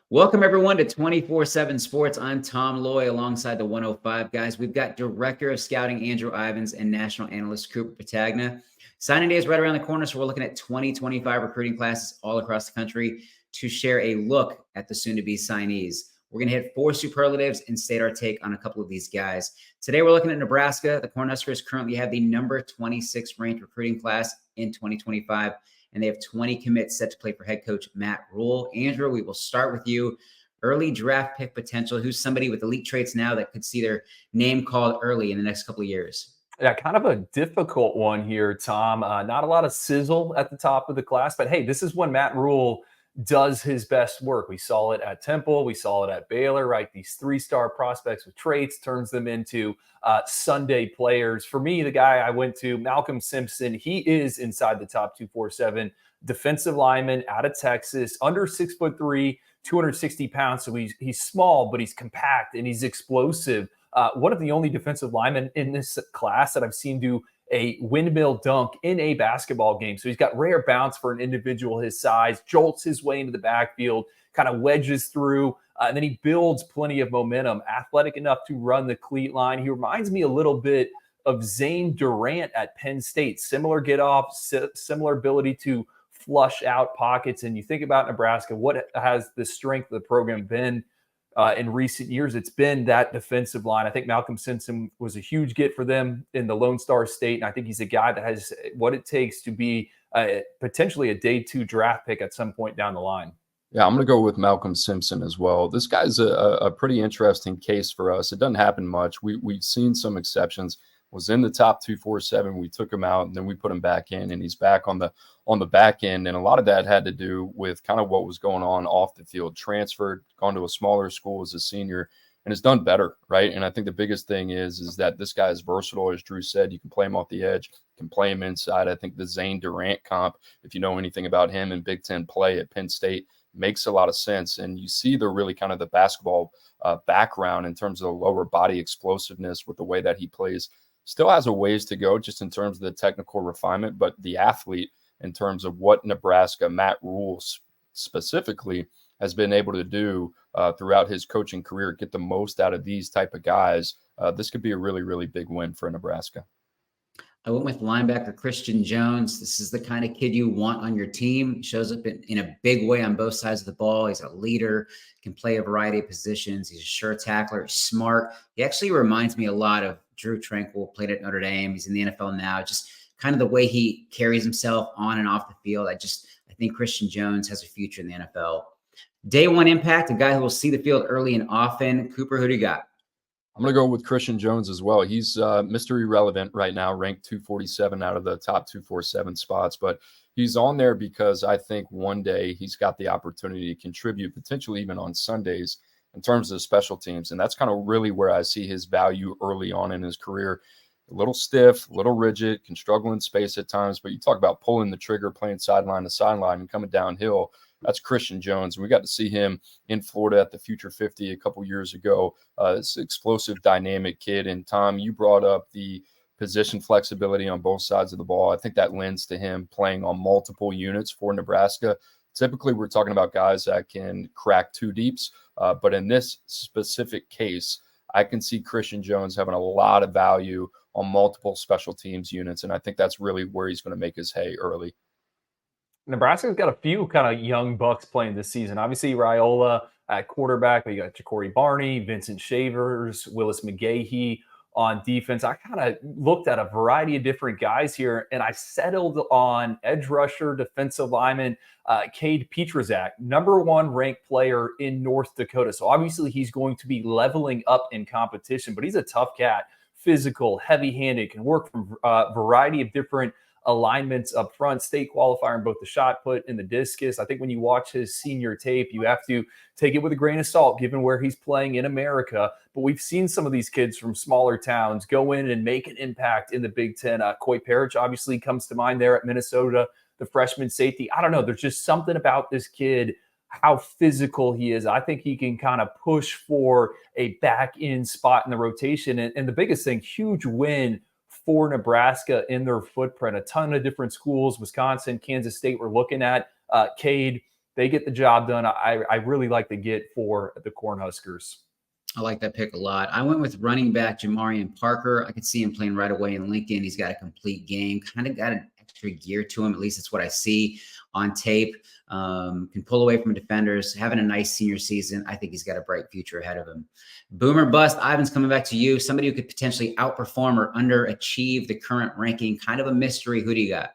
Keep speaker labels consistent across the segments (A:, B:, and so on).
A: Welcome, everyone, to 24/7 Sports. I'm Tom Loy alongside the 105 guys. We've got Director of Scouting Andrew Ivins and National Analyst Cooper Patagna. Signing day is right around the corner, so we're looking at 2025 recruiting classes all across the country to share a look at the soon-to-be signees. We're going to hit 4 superlatives and state our take on a couple of these guys. Today, we're looking at Nebraska. The Cornhuskers currently have the number 26 ranked recruiting class in 2025. And they have 20 commits set to play for head coach Matt Rule. Andrew, we will start with you. Early draft pick potential. Who's somebody with elite traits now that could see their name called early in the next couple of years?
B: Yeah, kind of a difficult one here, Tom. Not a lot of sizzle at the top of the class, but hey, this is when Matt Rule does his best work. We saw it at Temple, we saw it at Baylor, right? These 3-star prospects with traits turns them into Sunday players. For me, the guy I went to, Malcolm Simpson, he is inside the top 247 defensive lineman out of Texas, under 6'3", 260 pounds. So he's small, but he's compact and he's explosive. One of the only defensive linemen in this class that I've seen do a windmill dunk in a basketball game. So he's got rare bounce for an individual his size, jolts his way into the backfield, kind of wedges through, and then he builds plenty of momentum, athletic enough to run the cleat line. He reminds me a little bit of Zane Durant at Penn State. Similar get off, similar ability to flush out pockets. And you think about Nebraska, what has the strength of the program been in recent years? It's been that defensive line. I think Malcolm Simpson was a huge get for them in the Lone Star State, and I think he's a guy that has what it takes to be potentially a day 2 draft pick at some point down the line.
C: Yeah, I'm going to go with Malcolm Simpson as well. This guy's a pretty interesting case for us. It doesn't happen much. We've seen some exceptions. Was in the top 247. We took him out and then we put him back in, and he's back on the back end. And a lot of that had to do with kind of what was going on off the field. Transferred, gone to a smaller school as a senior, and has done better, right? And I think the biggest thing is that this guy is versatile, as Drew said. You can play him off the edge, you can play him inside. I think the Zane Durant comp, if you know anything about him in Big Ten play at Penn State, makes a lot of sense. And you see the really kind of the basketball background in terms of the lower body explosiveness with the way that he plays. Still has a ways to go just in terms of the technical refinement, but the athlete in terms of what Nebraska, Matt Rule specifically, has been able to do throughout his coaching career, get the most out of these type of guys. This could be a really, really big win for Nebraska.
A: I went with linebacker Christian Jones. This is the kind of kid you want on your team. He shows up in a big way on both sides of the ball. He's a leader, can play a variety of positions. He's a sure tackler, smart. He actually reminds me a lot of Drew Tranquill, played at Notre Dame. He's in the NFL now. Just kind of the way he carries himself on and off the field. I think Christian Jones has a future in the NFL. Day 1 impact, a guy who will see the field early and often. Cooper, who do you got?
C: I'm going to go with Christian Jones as well. He's Mr. Irrelevant right now, ranked 247 out of the top 247 spots. But he's on there because I think one day he's got the opportunity to contribute, potentially even on Sundays, in terms of special teams. And that's kind of really where I see his value early on in his career. A little stiff, a little rigid, can struggle in space at times. But you talk about pulling the trigger, playing sideline to sideline and coming downhill. That's Christian Jones. We got to see him in Florida at the Future 50 a couple years ago. It's an explosive, dynamic kid. And Tom, you brought up the position flexibility on both sides of the ball. I think that lends to him playing on multiple units for Nebraska. Typically, we're talking about guys that can crack 2 deeps. But in this specific case, I can see Christian Jones having a lot of value on multiple special teams units. And I think that's really where he's going to make his hay early.
B: Nebraska's got a few kind of young bucks playing this season. Obviously, Raiola at quarterback, but you got Ja'Cory Barney, Vincent Shavers, Willis McGahee on defense. I kind of looked at a variety of different guys here, and I settled on edge rusher, defensive lineman, Cade Petrazak, number 1 ranked player in North Dakota. So obviously he's going to be leveling up in competition, but he's a tough cat, physical, heavy-handed, can work from a variety of different alignments up front, state qualifier in both the shot put and the discus. I think when you watch his senior tape, you have to take it with a grain of salt, given where he's playing in America. But we've seen some of these kids from smaller towns go in and make an impact in the Big Ten. Coy Parrish obviously comes to mind there at Minnesota, the freshman safety. I don't know. There's just something about this kid, how physical he is. I think he can kind of push for a back end spot in the rotation. And the biggest thing, huge win for Nebraska in their footprint. A ton of different schools, Wisconsin, Kansas State, we're looking at Cade They get the job done. I really like the get for the Cornhuskers.
A: I like that pick a lot. I went with running back Jamarian Parker. I could see him playing right away in Lincoln. He's got a complete game, kind of got an extra gear to him. At least that's what I see on tape. Can pull away from defenders, having a nice senior season. I think he's got a bright future ahead of him. Boomer bust. Ivan's coming back to you. Somebody who could potentially outperform or underachieve the current ranking. Kind of a mystery. Who do you got?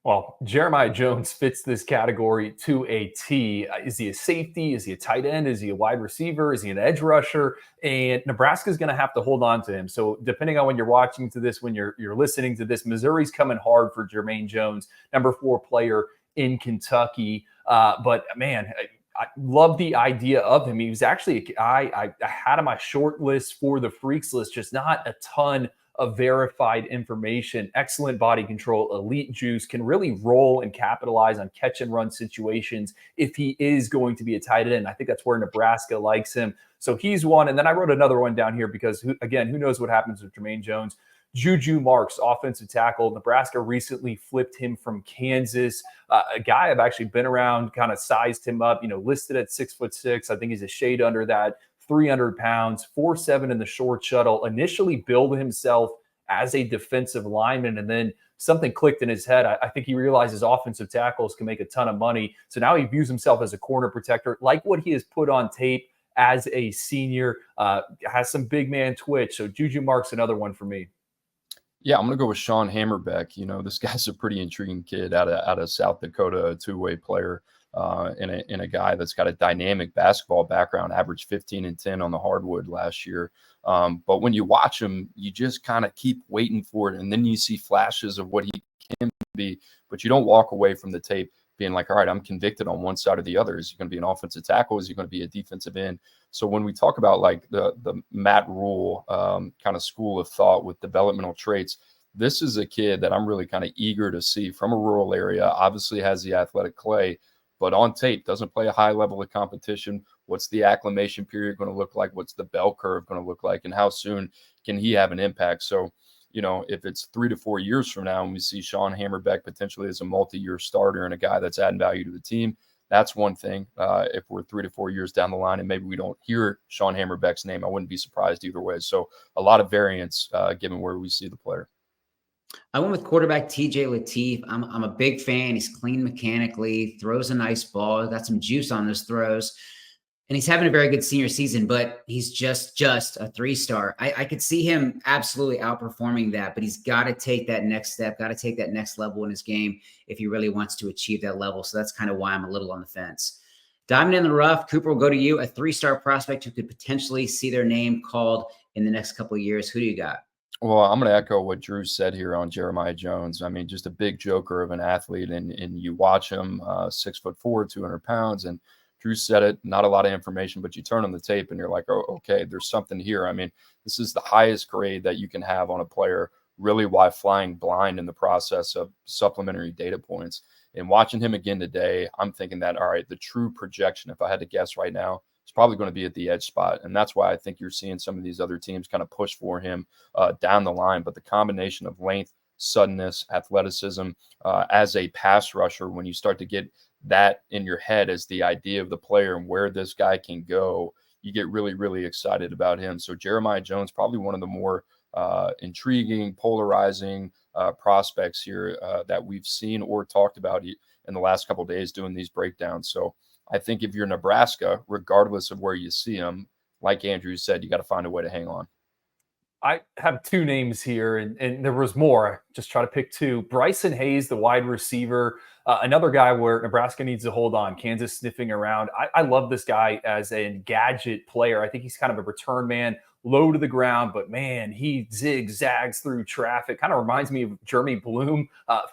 B: Well, Jeremiah Jones fits this category to a T. Is he a safety? Is he a tight end? Is he a wide receiver? Is he an edge rusher? And Nebraska's going to have to hold on to him. So depending on when you're watching to this, when you're listening to this, Missouri's coming hard for Jermaine Jones, number 4 player in Kentucky. But man, I love the idea of him. He was actually a guy I had on my short list for the Freaks list, just not a ton of verified information. Excellent body control, elite juice, can really roll and capitalize on catch and run situations if he is going to be a tight end. I think that's where Nebraska likes him. So he's one. And then I wrote another one down here because, who knows what happens with Jermaine Jones. Juju Marks, offensive tackle. Nebraska recently flipped him from Kansas. A guy I've actually been around, kind of sized him up, listed at 6'6". I think he's a shade under that. 300 pounds, 4'7" in the short shuttle, initially billed himself as a defensive lineman, and then something clicked in his head. I think he realizes offensive tackles can make a ton of money. So now he views himself as a corner protector, like what he has put on tape as a senior, has some big man twitch. So Juju Marks, another one for me.
C: Yeah, I'm going to go with Sean Hammerbeck. This guy's a pretty intriguing kid out of South Dakota, a two-way player. And a guy that's got a dynamic basketball background, averaged 15 and 10 on the hardwood last year. But when you watch him, you just kind of keep waiting for it. And then you see flashes of what he can be, but you don't walk away from the tape being like, all right, I'm convicted on one side or the other. Is he going to be an offensive tackle? Is he going to be a defensive end? So when we talk about like the Matt Rule kind of school of thought with developmental traits, this is a kid that I'm really kind of eager to see from a rural area, obviously has the athletic clay, but on tape doesn't play a high level of competition. What's the acclimation period going to look like? What's the bell curve going to look like? And how soon can he have an impact? So, if it's 3 to 4 years from now and we see Sean Hammerbeck potentially as a multi-year starter and a guy that's adding value to the team, that's one thing. If we're 3 to 4 years down the line and maybe we don't hear Sean Hammerbeck's name, I wouldn't be surprised either way. So a lot of variance given where we see the player.
A: I went with quarterback TJ Lateef. I'm a big fan. He's clean mechanically, throws a nice ball, got some juice on his throws, and he's having a very good senior season, but he's just a 3-star. I could see him absolutely outperforming that, but he's got to take that next step, got to take that next level in his game if he really wants to achieve that level. So that's kind of why I'm a little on the fence. Diamond in the rough, Cooper, will go to you, a 3-star prospect who could potentially see their name called in the next couple of years. Who do you got?
C: Well, I'm going to echo what Drew said here on Jeremiah Jones. I mean, just a big joker of an athlete, and you watch him, 6'4", 200 pounds, and Drew said it, not a lot of information, but you turn on the tape and you're like, oh, okay, there's something here. I mean, this is the highest grade that you can have on a player, really why flying blind in the process of supplementary data points. And watching him again today, I'm thinking that, all right, the true projection, if I had to guess right now, it's probably going to be at the edge spot. And that's why I think you're seeing some of these other teams kind of push for him down the line. But the combination of length, suddenness, athleticism as a pass rusher, when you start to get that in your head as the idea of the player and where this guy can go, you get really, really excited about him. So Jeremiah Jones, probably one of the more intriguing, polarizing prospects here that we've seen or talked about in the last couple of days doing these breakdowns. So I think if you're Nebraska, regardless of where you see him, like Andrew said, you got to find a way to hang on.
B: I have 2 names here, and there was more. Just try to pick 2. Bryson Hayes, the wide receiver, another guy where Nebraska needs to hold on. Kansas sniffing around. I love this guy as a gadget player. I think he's kind of a return man, low to the ground, but man, he zigzags through traffic. Kind of reminds me of Jeremy Bloom,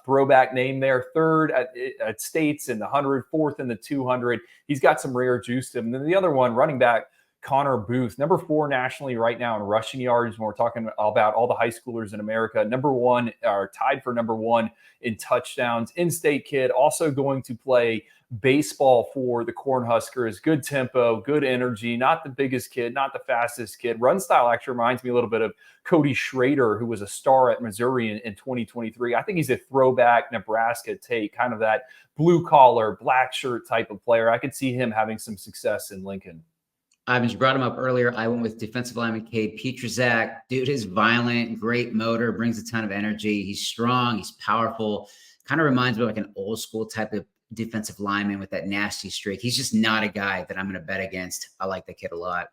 B: throwback name there. 3rd at States in the 100, 4th in the 200. He's got some rare juice to him. And then the other one, running back, Connor Booth, number 4 nationally right now in rushing yards. When we're talking about all the high schoolers in America, number 1 or tied for number 1 in touchdowns. In-state kid, also going to play baseball for the Cornhuskers. Good tempo, good energy, not the biggest kid, not the fastest kid. Run style actually reminds me a little bit of Cody Schrader, who was a star at Missouri in 2023. I think he's a throwback Nebraska take, kind of that blue collar, black shirt type of player. I could see him having some success in Lincoln.
A: Ivans, you brought him up earlier. I went with defensive lineman Cade Petrizak. Dude is violent, great motor, brings a ton of energy. He's strong, he's powerful. Kind of reminds me of like an old school type of defensive lineman with that nasty streak. He's just not a guy that I'm going to bet against. I like the kid a lot.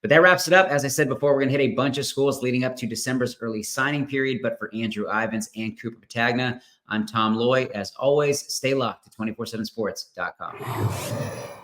A: But that wraps it up. As I said before, we're going to hit a bunch of schools leading up to December's early signing period. But for Andrew Ivans and Cooper Patagna, I'm Tom Loy. As always, stay locked to 247sports.com.